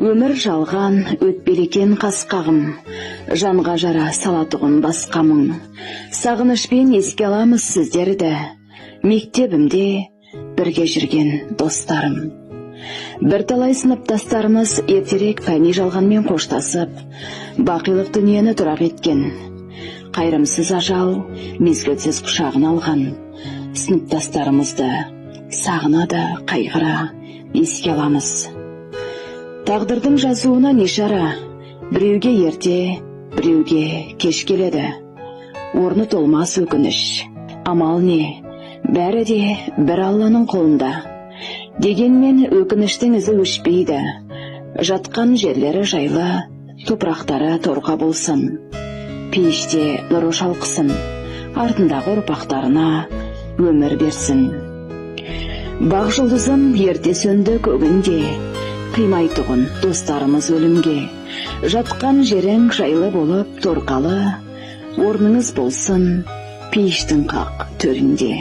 Өмір жалған, өтпелекен қасқағым, жанға жара салатұғын басқамың. Сағынышпен еске аламыз сіздерді, мектебімде бірге жүрген достарым. Бірталай сыныптастарымыз ертерек пәни жалғанмен қоштасып, бақилық дүниені тұрақ еткен. Қайрымсыз ажал, мезгілсіз құшағын алған. Сыныптастарымызды сағынады, қайғыра еске аламыз. Тағдырдың жазуына не шара, біреуге ерте, біреуге кеш келеді. Орны толмас өкініш, амал не, бәрі де бір Алланың қолында. Дегенмен өкініштің ізі өшпейді, жатқан жерлері жайлы, топырақтары торқа болсын. Пейіште нұры шалқысын, артындағы ұрпақтарына өмір берсін. Бақ жұлдызым ерте сөнді көгінде, қимайтұғын достарымыз өлімге. Жатқан жерің жайлы болып торқалы, орныңыз болсын пейіштің қақ төрінде.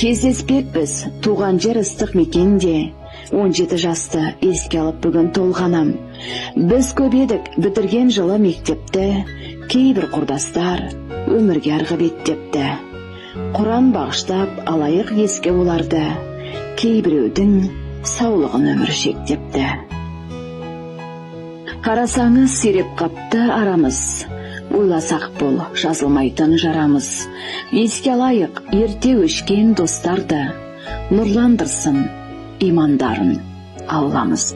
Кездеспекпіз туған жер ыстық мекенде, 17 жасты еске алып бүгін толғанам. Біз көп едік бітірген жылы мектепті, кейбір құрдастар өмірге арғы беттепті. Құран бағыштап алайық еске оларды, кейбіреудің саулығын өмір шектепті. Қарасаңыз сиреп қапты арамыз, ойласақ бұл жазылмайтын жарамыз. Еске алайық ерте өшкен достарды, нұрландырсын имандарын Алламыз.